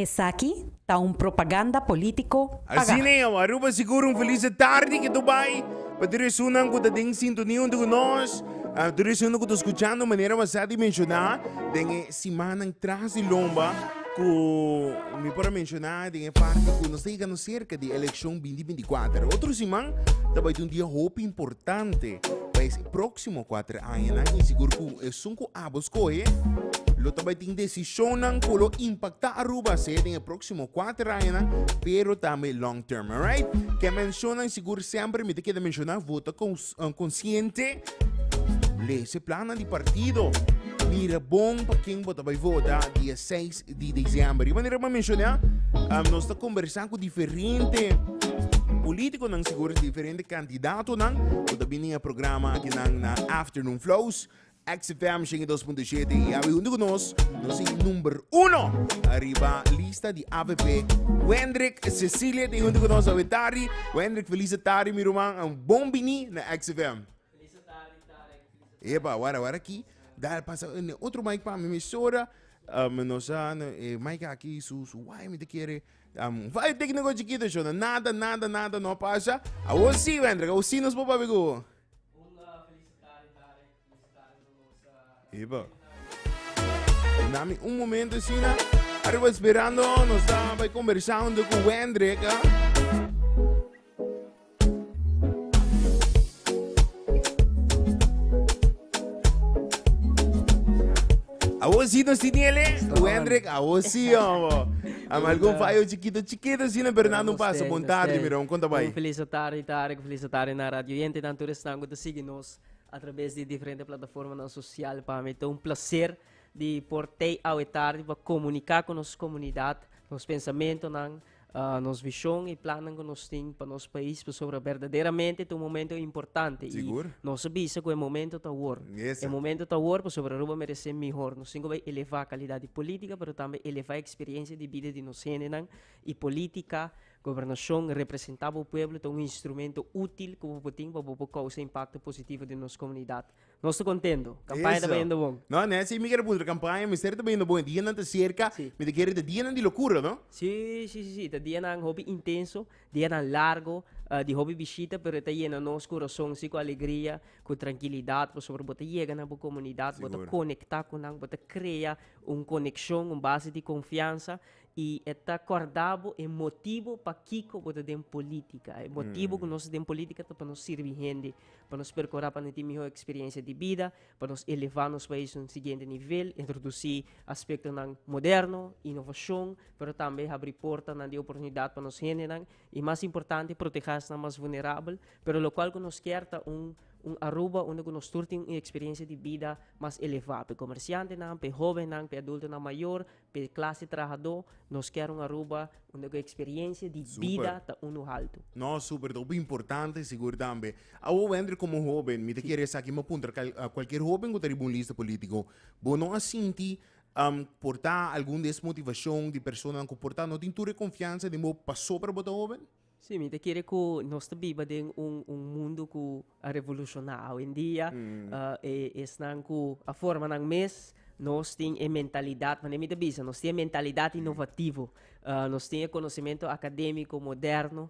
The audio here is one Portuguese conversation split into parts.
Essa aqui tá um propaganda político Assim pagado. é, aruba seguro feliz tarde que tu vai. Para direcionar que tu sintonia com nós. Direcionar que tu escutando maneira basada mencionar. Tem semana atrás de lomba. Que me para mencionar, tem parte que nós estamos cerca de eleição 2024. Outro semana, também tem um dia hope importante. Para esse próximo 4 anos, e seguro que é 5 abos corre. Lo também tem decisão que lo impacta a Aruba se tem próximo 4 anos, pero também long term, alright? Que mencionam seguro sempre, me te queda mencionar, vota consciente, lê esse plano de partido. Mira bom para quem você vai votar dia 6 de dezembro. De maneira para mencionar, nós estamos conversando com diferentes políticos, não seguro diferentes candidatos, não. O também é programa aqui na Afternoon Flows. XFM 2.7 e a junto conosco, nós é número 1 arriba lista de AVP. Wendrik Cecília tem junto conosco a Vetari. Wendrik, feliz tarde, meu irmão. Um bom bini na XFM. Feliz tarde, Tarek. Eba, agora aqui. Dá passa outro mic para a minha emissora. Nós mic aqui, uai, me te quer. Vai técnico chiquito, show. Nada, não passa. A você, Wendrik, a você nos pode ver. Eba. Dame momento assim, né? Arriba esperando, nós estamos conversando com o Wendrik. A você não se ele? O Wendrik, a você, ó. Algum falho chiquito, assim, né? Pero não passa. Boa tarde, Mirão, conta bem. Feliz tarde, Tarek. Feliz tarde na rádio. E então, todos estão a seguir-nos através de diferentes plataformas sociais. Para mim, é um prazer de portar ao tarde para comunicar com nossa comunidade, nos pensamentos, nos visões e planos que nós temos para nosso país, sobre verdadeiramente um momento importante. Seguro? E nós sabemos que é o momento da war. Yes. É o momento da war para sobre a Aruba merecer melhor. Nós temos que elevar a qualidade política, mas também elevar a experiência de vida de nós e política. Governação representar o povo é um instrumento útil que o tem para causar impacto positivo na nossa comunidade. Nós estamos contentos. A campanha está bem bom. Não, né? Se me quer a campanha, me está bem bom. Dia não está cerca, me quer dia de loucura, não? Sim. Dia não hobby intenso, dia não largo, de hobby visita, mas está lleno nosso coração, com alegria, com tranquilidade, para sobre botar chega na comunidade, botar conectar com nós, botar criar uma conexão, uma base de confiança. E está acordado é motivo para Kiko botar dentro política. É motivo que nós dentro política para nos servir gente, para nos percorrer para ter melhor experiência de vida, para nos elevar nos países a um seguinte nível, introduzir aspectos moderno, inovação, mas também abrir porta de oportunidade para nos gente. E mais importante, proteger as mais vulneráveis, mas o local que nos quer Aruba onde nós temos uma experiência de vida mais elevada. Para comerciante, para jovem, para adulto maior, para classe trabalhador, nós queremos Aruba onde a experiência de vida está alto. Não, super, é importante, seguro também. Eu entro como jovem, me te querer aqui, me apontar qualquer jovem que tem um lista político, bom, não assim, portar alguma desmotivação de pessoa que portar, não tem toda confiança de mo passou para botar jovem? Sim, me querer que nós vivemos em mundo que é revolucionário. Hoje em dia, a forma ng mês, nós temos a mentalidade, mas nós temos a mentalidade inovativa, nós temos conhecimento acadêmico moderno,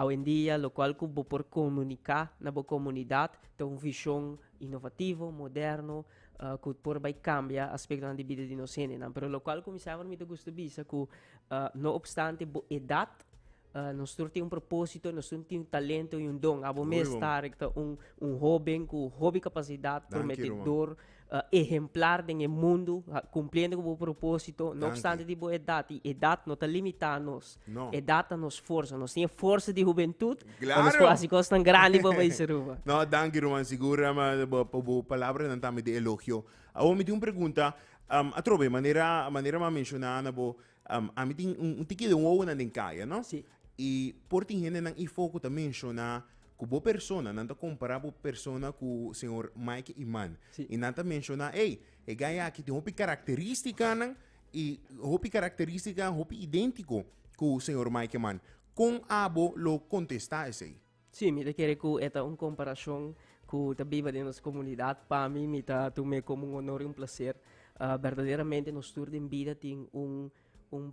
hoje em dia, o qual que por comunicar na comunidade, tem uma visão inovativa, moderno, que por vai cambiar aspecto da vida de nós. Mas o qual começava a gostar de que, não obstante a idade, nós temos propósito, nós temos talento e dom. A bom estar jovem com hobby capacidade, prometedor, exemplar no mundo, cumprindo com o propósito, não obstante de boa idade. Idade não está limitada a nós. Idade nos força. Nós temos força de juventude, mas quase costam grande para vai ser ruba. Não, danke, Roman, segura, mas a palavra não está me de elogio. Agora me tem uma pergunta. A trove, maneira a mencionar, a mim tem ticket de ovo na caia, não? Sim. E por tem gente não foco também mencionar que boa pessoa, não está comparar boa pessoa com o senhor Mike Iman. E não está mencionar, é ganha aqui tem uma característica, e uma característica idêntico com o senhor Mike Iman. Com abo lo contestar esse aí. Sim, me querer que é uma comparação com a viva de nossa comunidade. Para mim, me tomei como honor e prazer. Verdadeiramente, nós todos em vida tem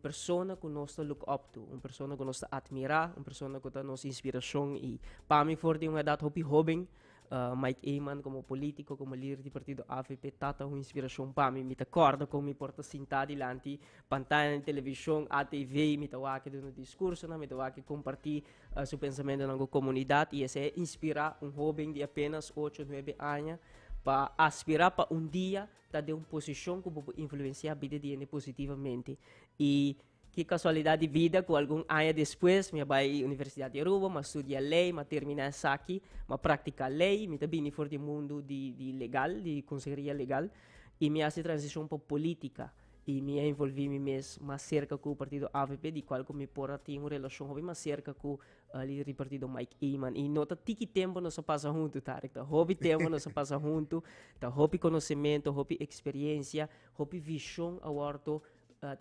persona que nós look up to, persona que nós admira, persona que nos inspiração e para mim for de uma idade jovem, Mike Eman como político, como líder do partido AVP, tata uma inspiração para mim, me acorda como me porta sentado diante pantalla de televisão, ATV, me tawaki de um discurso, me tawaki compartilhar seu pensamento na comunidade e esse é inspirar jovem de apenas 8, 9 anos para aspirar para dia estar de uma posição que pode influenciar a vida dele positivamente. E que casualidade de vida, que algum ano depois, eu vou à Universidade de Aruba, eu estudo lei, eu termino aqui, eu pratico lei, eu também for do mundo de legal, de consejeria legal, e eu faço transição para política. E me envolvi mais cerca com o partido AVP, de qual me porta ter uma relação mais cerca com o líder do partido Mike Eman. E nota que tempo nós passa junto, Tarek. Hobby tempo nós passa junto, hobby conhecimento, hobby experiência, hobby visão a orto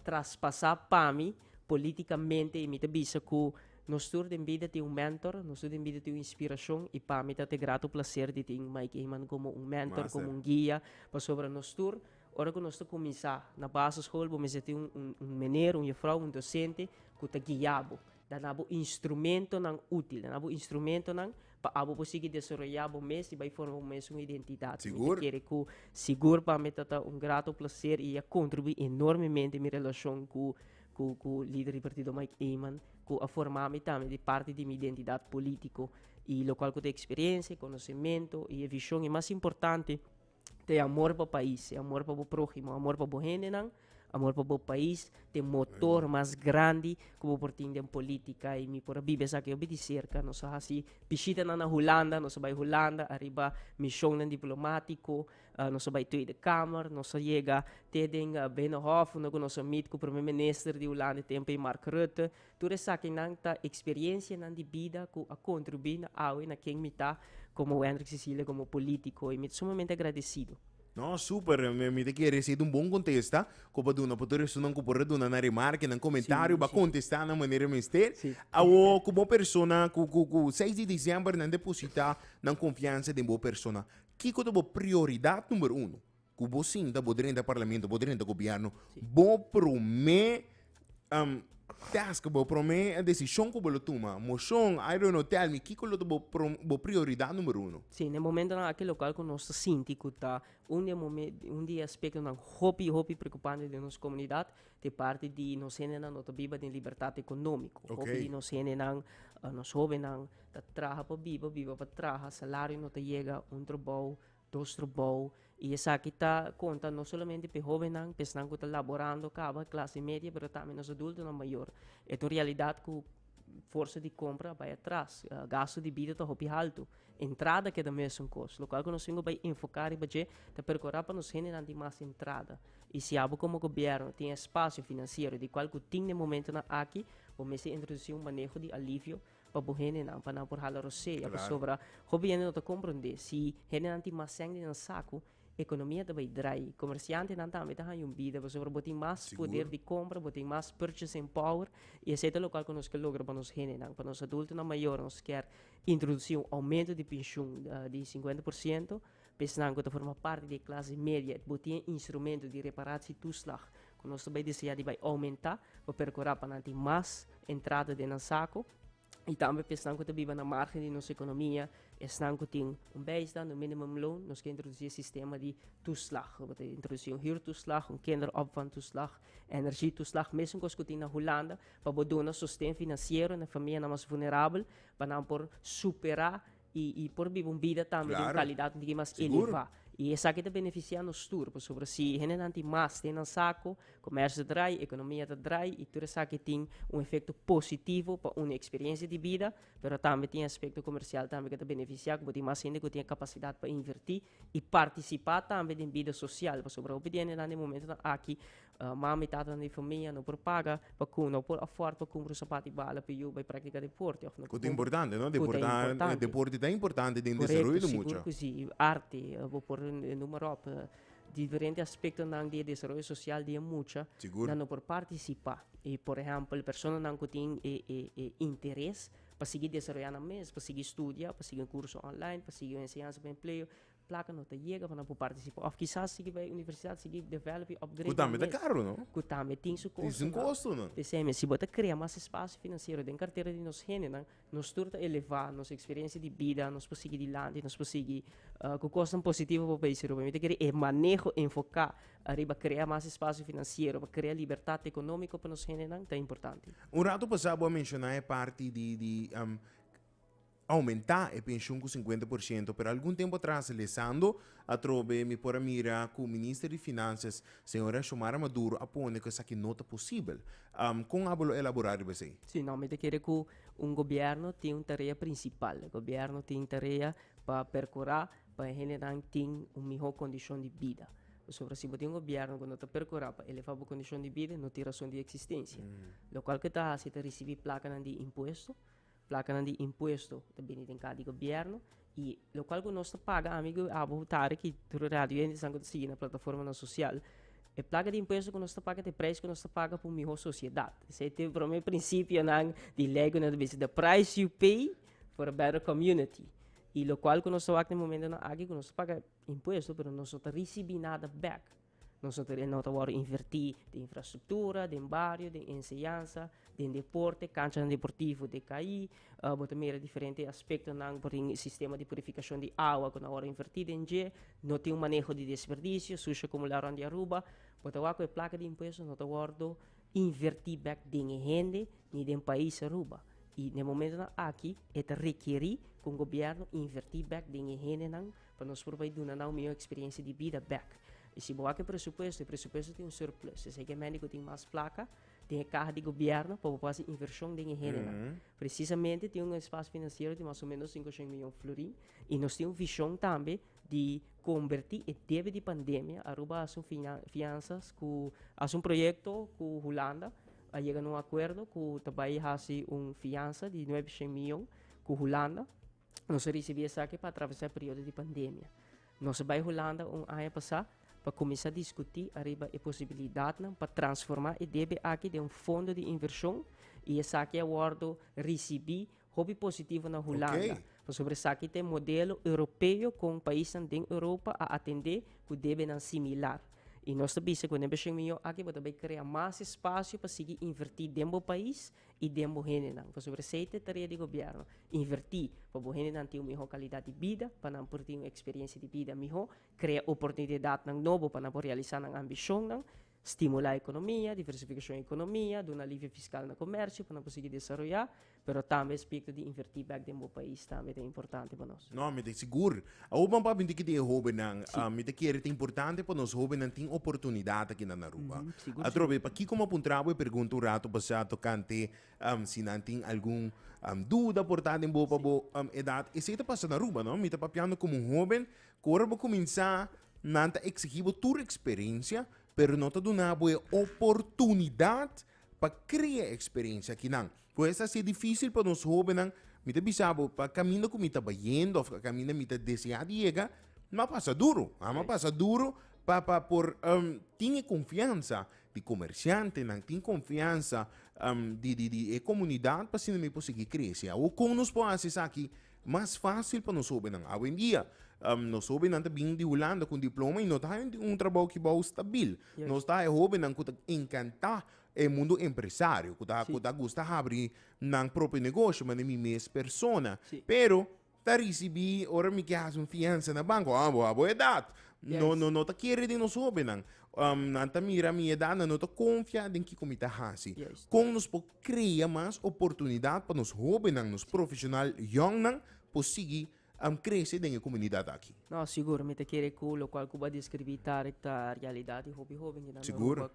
traspassar para mim politicamente e me bisa que nós todos em vida tem mentor, nós todos em vida tem inspiração e para mim é grato prazer de ter Mike Eman como mentor, Massa. como guia para sobre nós todos. Ora que nós começar na base escola, vamos ter menino, juffrouw, docente que está guiado, dá instrumento não útil, dá instrumento não para abo conseguir desenvolver o mês e vai formar uma identidade. Seguro? Quero que seguro para mim é grato prazer e contribui enormemente em minha relação com o líder do partido Mike Eman, com a formar-me também de parte de minha identidade política e local que tem experiência, conhecimento e a visão e mais importante tem amor para o país, amor para o próximo, amor para o gente, amor para o país, tem motor mais grande como o partido em política e me por viver aqui eu de cerca, nós assim, piscita na Holanda, nós vai Holanda, arriba missão diplomático, nós vai Tweede Kamer, nós chega teden Binnenhof, nós meet com o primeiro-ministro de Holanda, tempo Mark Rutte, tudo isso aqui a experiência de vida que a contribuir na quem me está como Hendrik Cecília, como político, e me sumamente agradecido. No, super. Me te quer receber um bom contexto. Como do na poder não por do na remarca, na comentário, Sim, ba sim. contestar na maneira mister. Sim. Awo como persona, ku 6 de dezembro não depositar na confiança de boa persona. Que é a prioridade número 1? Que você ainda poderia do parlamento, poderia do governo, bom promê task, bom promê a decisão que você toma. Moção, I don't know, tell me, que é a prioridade número 1? Sim, no momento naquele local que nós sentimos está dia aspecto não hobby preocupante de nossa comunidade de parte de nós na nota viva de liberdade econômica. Ok. Hobby nós não nós jovens não trabalha para viva para trabalhar, salário não chega trabalho, 2 trabalho e essa aqui está conta não somente para jovens não, pensando que está laborando acaba classe média, mas também nos adultos não maior. É a realidade que força de compra vai atrás, gasto de vida está alto, entrada que é da mesma coisa, local que nós temos que enfocar e budget para percorrer para nós generar mais entrada. E se algo como governo tem espaço financeiro de qual que tem no momento na aqui, vamos introduzir manejo de alívio para o gente não, para não por halar roceia, para sobre o governo não está compreender, se gente não tem mais sangue no saco, a economia também drai, comerciante não também está em vida, para sobre botar mais poder de compra, botar mais purchasing power, e esse é o local que nós queremos lograr para nós gente não, para nós adultos não maior, nós quer introduzir aumento de pensão de 50%, pensando que forma parte da classe média, botar instrumento de reparação de toeslag, que nós também desejamos vai aumentar, para percorrer para não ter mais entrada de no saco, e também pensando que vive na margem de nossa economia, estão que tem bijstand, minimum loan, nós queremos introduzir sistema de toeslag, introduzir huurtoeslag, kinderopvangtoeslag, energietoeslag, mesmo que tem na Holanda, para dar sustento financeiro na família mais vulnerável, para não por superar e por viver uma vida também de uma qualidade de mais elevada. E essa aqui está beneficiando os turcos, sobre se a gente mais tem no saco, comércio drai, economia drai, e tudo isso aqui tem efeito positivo para uma experiência de vida, mas também tem aspecto comercial também que está beneficiando, porque tem mais gente que tem capacidade para investir e participar também da vida social, sobre o que no momento aqui, mais metade da família não por paga, para não por afford, para comprar sapato e bala, para eu vai praticar deporte. Que é importante, não? Deporte é importante dentro do Correto, desenvolvimento seguro muito. que sim. Arte, vou pôr número diferentes aspectos de desenvolvimento social de muita, Seguro. não por participar. E, por exemplo, pessoas não têm interesse para seguir desenvolvendo mesmo, para seguir estudar, para seguir um curso online, para seguir uma ensinança para emprego, placa não te chega para participar. Ou quizás se vai universidade, se develop, upgrade. Kutame é caro, não? Kutame tem seu custo. Tem um custo, não? Se você cria mais espaço financeiro dentro da carteira de nós gente, nós turta elevar nossa experiência de vida, nós conseguir de land, nós conseguir com custo positivo para o país. Eu quero é manejo enfocar arriba criar mais espaço financeiro, para criar liberdade econômica para nós gente, é importante. Rato passado a mencionar é parte de aumentar a pensão com 50%, pero algum tempo atrás, lesando, a trobe me por mira com o ministro de Finanças, senhora Xiomara Maduro, apone que essa que nota possível. Com a elaborar você? Sim, não, mas eu quero que governo tenha uma tarefa principal. O governo tem uma tarefa para percorrer, para generar uma melhor condição de vida. Sobre se você tem um governo que não está percorrendo para elevar a condição de vida, não tem razão de existência. Lo qual que está se receber placa de imposto, placa de imposto também tem cada governo e o qual que nós paga amigo a votar que toda rádio e sangue seguir na plataforma social é placa de imposto que nós paga de preço que nós paga para melhor sociedade. Esse é o primeiro princípio de lei que nós dizemos the price you pay for a better community. E o qual que nós aqui no momento aqui que nós paga imposto, mas nós não recebemos nada back. Nós não estamos invertir de infraestrutura, de barrio, de enseñanza, de deporte, cancha deportivo de cair, também diferentes aspectos por um sistema de purificação de água que nós invertir em G, não tem manejo de desperdício, suja acumularam de Aruba, botar a placa de imposto, não está invertir back de gente nem de país Aruba. E no momento aqui, é requerir que o governo invertir back de gente para nós prover uma melhor experiência de vida back. E se você tem o presupuesto tem um surplus. Se o médico tem mais placa, tem a carga de governo para fazer inversão de gente. Precisamente tem um espaço financeiro de mais ou menos 500 milhões de florins. E nós temos visão também de convertir o débito de pandemia a as finanças, a projeto com a Holanda, a chegar a acordo que também faz fiança de 900 milhões com a Holanda. Nós recebemos aqui para atravessar o período de pandemia. Nós vamos a Holanda ano passado para começar a discutir a possibilidade para transformar o débito aqui de fundo de inversão e esse aqui é o acordo receber hobby positivo na Holanda. Sobre esse aqui tem modelo europeu com países da Europa a atender que devem similar. E nós também, quando nós chegamos aqui, vamos criar mais espaço para seguir invertir dentro do país e dentro do gente. Sobre essa tarefa do governo, invertir para o gente ter uma melhor qualidade de vida, para não ter uma experiência de vida melhor, criar oportunidade nova para realizar a ambição, estimular a economia, diversificação da economia, dar um alívio fiscal no comércio para conseguir desenvolver, mas também o aspecto de invertir back dentro do país também é importante para nós. Não, mas é seguro. A Uban pa hindi que jovem me que é importante para nós jovens ter oportunidade aqui na Aruba. A trobe, para aqui como apuntava, eu pergunto um rato passado cante se não tem algum dúvida portada em boa idade. E se está passando na Aruba, não? Me está papiando como jovem, corre começar a exigir a tua experiência, pero não te dá uma boa oportunidade para criar experiência aqui não. Pois é difícil para nós jovens, me te bisabo para caminho que me está vendo, ou caminho me está desejando chegar, mas passa duro, mas passa duro para por ter confiança de comerciante, não tem confiança de comunidade para se não me conseguir crescer. Ou como nós podemos aqui mais fácil para nós jovens. Hoje em dia, nós jovens não estão de Holanda com diploma e não temos trabalho que é estável. Nós estamos jovens que encantar o mundo empresário, que gosta de abrir um próprio negócio, mas não é mesma pessoa. Pero, está recebendo, ora me quer uma fiança na banco, boa idade. Não está querendo nós jovens. Não está mira a minha idade, não está confiando em que como está fazendo. Como nós podemos criar mais oportunidade para nós jovens, nos profissionais jovens, para seguir crescer na comunidade aqui. Não, seguro, me te quer que o qual que vai descrever a realidade jovem seguro.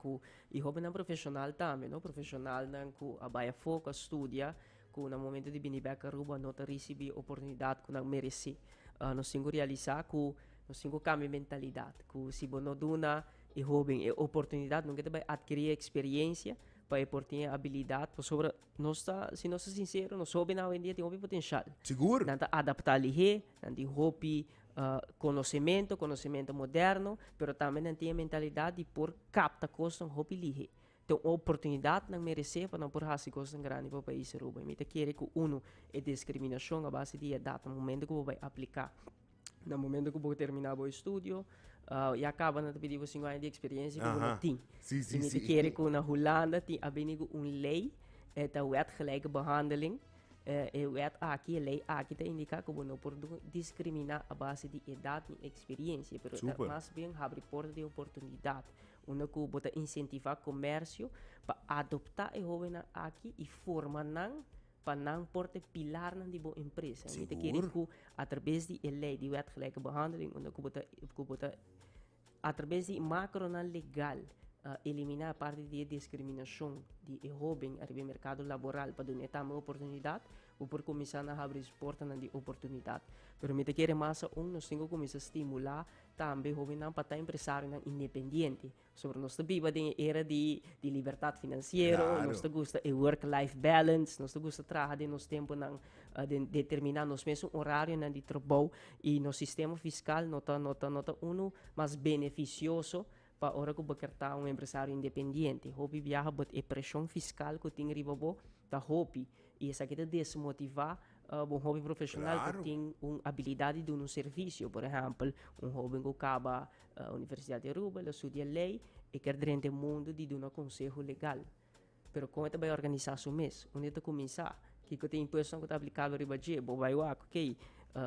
E jovem não profissional também, não profissional não que abaia foco, estudia, que no momento de vir para Aruba não te recebe oportunidade que não merece. Nós temos que realizar que nós temos que cambiar mentalidade, que se não dá e jovem a oportunidade, não vai adquirir experiência para ter habilidade, sobre nós se nós somos sinceros, nós jovens hoje em dia temos potencial. Seguro. Não adaptar ali, não tem hobby, conhecimento moderno, mas também não tem a mentalidade de por captar coisas hobby ali. Então, a oportunidade não merece para não por fazer coisas grandes para o país Aruba. Me quer que é discriminação a base de idade, no momento que vai aplicar No momento que eu terminar o estudo, e acaba na pedir 5 anos de experiência que eu Aha. tenho. Sim, E sim, me sim. quer que na Holanda tem abenigo lei, a wet gelijke behandeling. E wet aqui, lei aqui te indica que não pode discriminar a base de idade e experiência, pero Super. mas bem abre porta de oportunidade. Uma que bota incentivar comércio para adoptar e jovem aqui e formar para não porte pilar na de boa empresa. Me te quer que através de lei de wet gelijke behandeling, uma que bota através de macro legal eliminar a parte de discriminação de jovem no mercado laboral para dar uma oportunidade ou por começar a abrir portas de oportunidade. Pero me te quer mais nós temos que começar a estimular também jovem para estar empresário independente. Sobre nós viva em era de liberdade financeira, Claro. nós gosta de work-life balance, nós gosta de trabalhar de nosso tempo de determinar nosso mesmo horário de trabalho e no sistema fiscal nota mais beneficioso para hora que você está empresário independente. Hobby viaja bot a pressão fiscal que tem riba bo da hobby e essa aqui desmotivar um hobby profissional Claro. que tem uma habilidade de um serviço, por exemplo, jovem que acaba a Universidade de Aruba, estudia lei e quer durante o mundo de um conselho legal. Pero como vai organizar o mês, onde está começar? Que tem imposição que está aplicável riba de, vai o ok,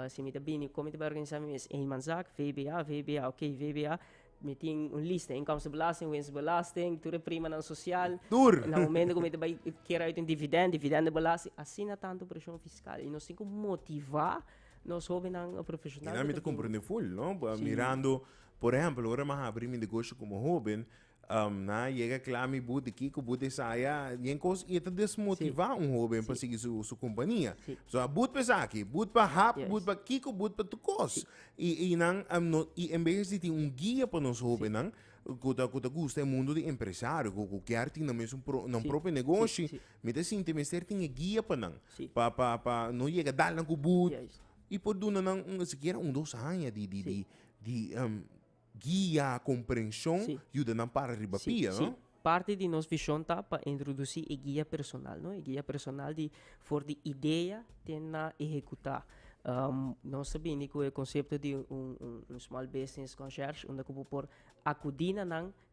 se me está bem, como vai organizar o mês? Manzak, VBA, ok, VBA, meting lista, inkomstenbelasting, winstbelasting, toere prima ng social. Dur. Na momento que vai querer uit een dividendenbelasting, assim na tanto pressão fiscal. E nós temos que motivar nós jovens a profissional. Dinâmica compreende full, ¿no? Sí. Mirando, por ejemplo, ahora más abrir mi negocio como joven, na llega claro mi bud aqui, que bud saya, y en cos y te desmotivar un joven para seguir su compañía. Sí. So, bud pa sa aqui, bud pa hap, Yes. bud pa kiko, bud pa tu cos. Y en vez de ter un guía para nos joven, nang, que gusta o mundo de empresário, que quer ter mesmo um Sim. próprio negócio, Sim. me dá sim, tem que guia para não, Sim. para não chegar a dar com bud. Yes. E por do não sequer 2 anos de guia, compreensão, Sim. ajuda não para arriba pia, Sim. não? Parte de nossa visão está para introduzir a guia personal, não? A guia personal de for de ideia tentar executar. Nós sabemos que o conceito de small business concierge, onde eu por acudir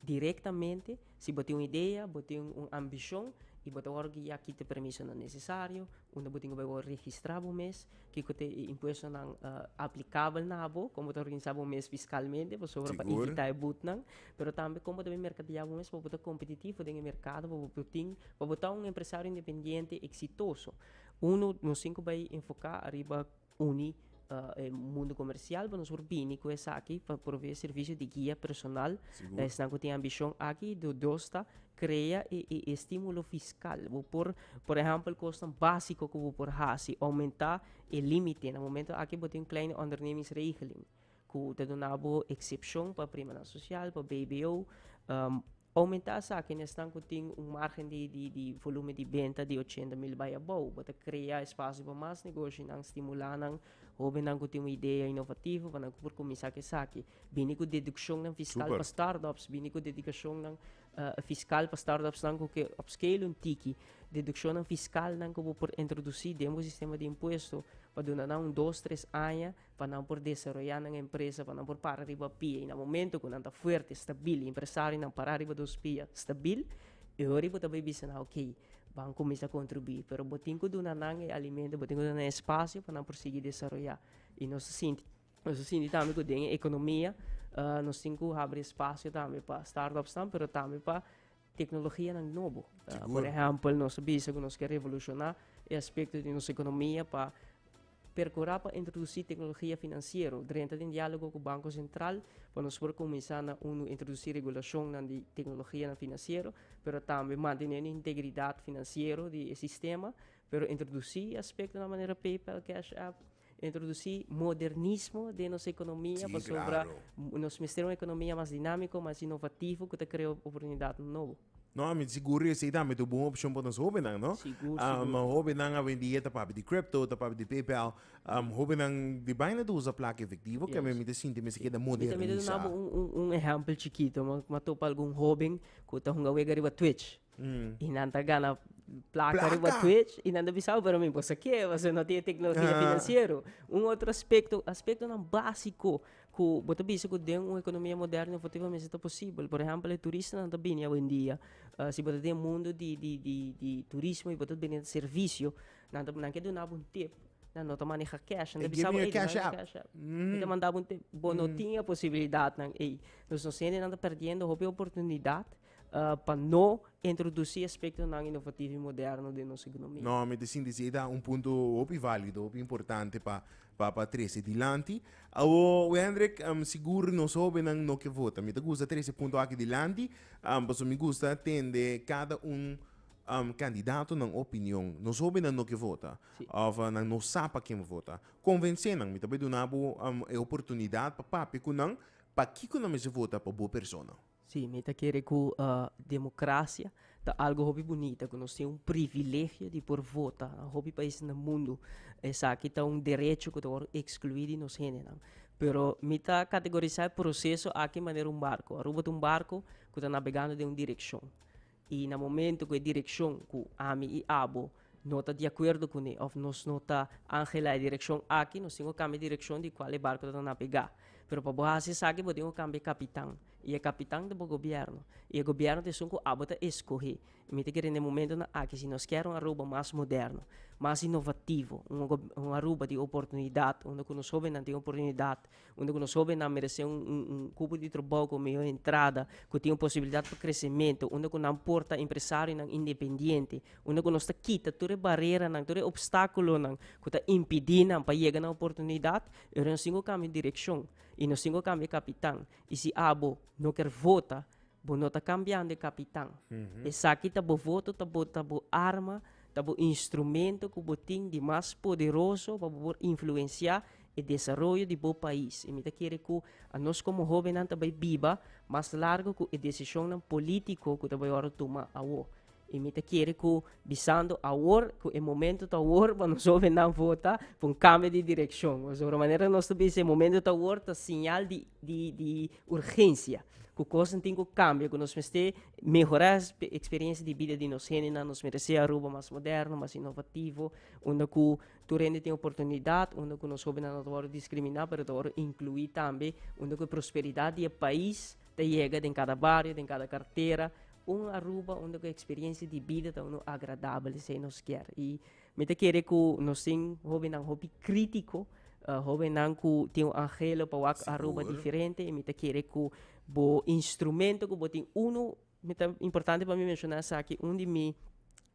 diretamente, se botar uma ideia, botar uma ambição, e botar o guia que te permisso não necessário, onde botar o registrar o mês, que te imposto não aplicável na abo, como te organizar o mês fiscalmente, para sobre para Seguro. evitar o boot não, pero também como também mercadear o mês para botar competitivo dentro do mercado, para botar um empresário independente exitoso. Nos 5 vai enfocar arriba mundo comercial, para nós bem com essa aqui para prover serviço de guia personal. Estão com tem ambição aqui do dosta cria e estímulo fiscal. Por exemplo, custo básico que vou por hasi aumentar o limite. No momento aqui botem um kleine ondernemingsregeling. Que te donava excepção para prima social, para BBO. Aumentar essa aqui, estão com tem margem de volume de venda de 80 mil by above, para criar espaço para mais negócio, estimular jovem que tem uma ideia inovativa, para por começar que aqui. Bem com dedução fiscal Super. para startups, bem com dedicação fiscal para startups, que upscale um tiki, dedução fiscal que vou por introduzir dentro do sistema de imposto, para dar 2, 3 anos, para não por desenvolver a empresa, para não por parar riba pia. E no momento que não está forte, estável, empresário não parar riba dos pia, estável, e agora eu também bisa na ok, vão começar a contribuir, pero botin ko doon na alimento, botin ko doon na espaço para não prosseguir desenvolver. E nós sentimos também que tem economia, nós temos que abrir espaço também para startups, pero também para tecnologia novo. Por exemplo, nós sabemos que nós queremos revolucionar o aspecto de nossa economia para percorrer para introduzir tecnologia financeira, dentro de diálogo com o Banco Central, para nós poder começar a introduzir regulação de tecnologia financeira, mas também manter a integridade financeira do sistema, mas introduzir aspectos da maneira PayPal, Cash App, introduzir modernismo de nossa economia, Sim, para sobre claro. nós mostrar uma economia mais dinâmica, mais inovativa, que cria oportunidade nova. No, me siguro esse também é uma boa opção para nós jovens, não? Seguro, Jovem não vendia tapar de cripto, tapar de PayPal, jovem não de bem não usa placa efetiva, que me me sinto me se queda Também modernizar. dá exemplo chiquito, mas topa algum jovem que está jogando agora Twitch. E não está gana placa Placa. riba Twitch e nanda bisao pero may bosa que você não tem tecnologia financeira. Outro aspecto não básico que você bisa que tem uma economia moderna efetivamente está possível. Por exemplo, o turista não está bem hoje em dia. Se você tem um mundo de turismo e você tem serviço, não quer dar um tip. Não está maneja cash, não Give me a cash app. Então mandava um tip. Bom, não tinha possibilidade. Nós não está perdendo a oportunidade para não introduzir aspectos inovativo e moderno de nossa economia. No, me assim dizer, dá um ponto válido, importante para Tracy Dilanti. O Hendrik, seguro não soube no que vota. Me gusta 13 pontos aqui Dilanti, mas me gusta entender cada candidato na opinião. Não soube no que vota, ou não sabe quem vota. Convencer, me também dá a oportunidade para papi para que não se vota para boa pessoa. Sim, me tá querendo que a democracia tá algo hobby bonita, que nós temos um privilégio de por votar, hobby país no mundo, essa aqui tá direito que tá excluído nos gêneros. Pero me tá categorizar o processo aqui maneira barco. Aruba barco que tá navegando de uma direção. E no momento que a direção que Ami e Abo não está de acordo com ele, ou nós não está a direção aqui, nós temos que cambiar a direção de qual barco está navegar. Pero para borrar se sabe, podemos cambiar capitão. E o capitão do governo. E o governo tem que escolher. E me querendo no momento que se nós queremos uma Aruba mais moderno, mais inovativo, uma Aruba de oportunidade, onde nós sabemos não tem oportunidade, onde nós sabemos não merecer cubo de trabalho com melhor entrada, que tem possibilidade para crescimento, onde não porta empresário independente, onde nós está quita toda barreira, todo obstáculo que está impedindo para chegar na oportunidade, eu não tenho cambio de direção. E nós temos que cambiar capitão. E se Abo não quer votar, não está cambiando de capitão. Essa aqui está bo voto, está bo arma, está bo instrumento que botem de mais poderoso para influenciar o desenvolvimento de bom país. E me quer que nós como jovens não também viva mais largo que a decisão política que também agora toma a E me quer que visando a que o momento está para nós jovens não votar por um cambio de direção. Mas de outra maneira nós também o momento está está sinal de urgência. Que coisa tem que cambiar, que nós precisamos melhorar a experiência de vida de nós, nós merecemos a Aruba mais moderno, mais inovativo, onde que tu tem oportunidade, onde que nós jovens não podemos discriminar, mas podemos incluir também, onde que a prosperidade do país chega em cada barrio, em cada carteira, Aruba onde a experiência de vida está agradável, se nós quer. E me quer que nós temos um hobby crítico, jovem que tem angelo para Aruba diferente, e me quer que o instrumento que tem importante para mim mencionar aqui, de minhas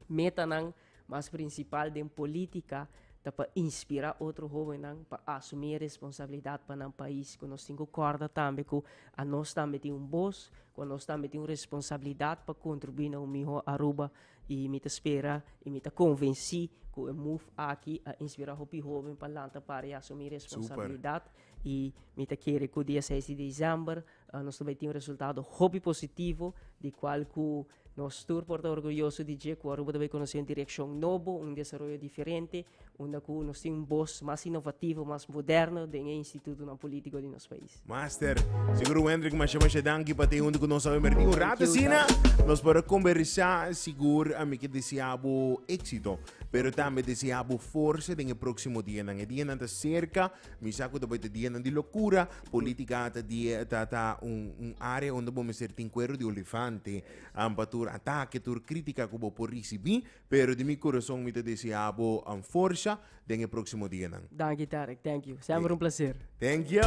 metas mais principal de política para inspirar outro jovem para assumir a responsabilidade para o país, que nós temos que acordar também que nós também temos voz, que nós também temos responsabilidade para contribuir na melhor Aruba, e me espera e me convenci que o move aqui a inspirar o jovem para assumir a responsabilidade. E me quer que o dia 6 de dezembro nós também temos um resultado hobby positivo, de qual que nós estamos orgulhosos de dizer que a Aruba também conhece uma direção nova, desenvolvimento diferente, onde nós temos voz mais inovativo, mais moderno do instituto político de nosso país. Master, seguro o Hendrik mas danke para ter onde que nós sabemos um rato sina, nós para conversar seguro a mim que desejamos êxito, pero também desejamos força no próximo dia, no dia não cerca, me saco também do dia de loucura, política tá área onde vamos ser tinqueiro de olifante, para ataque, tur crítica que vou por receber, pero de meu coração me desejamos força no próximo dia. Danke Tarek, thank you. Sempre um prazer. Thank you.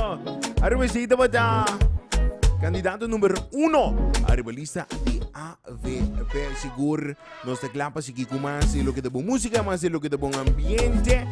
Arriba sida ba candidato número 1 arriba lista de AVP seguro nos teclapa si kumasi lo que de música más lo que de buen ambiente.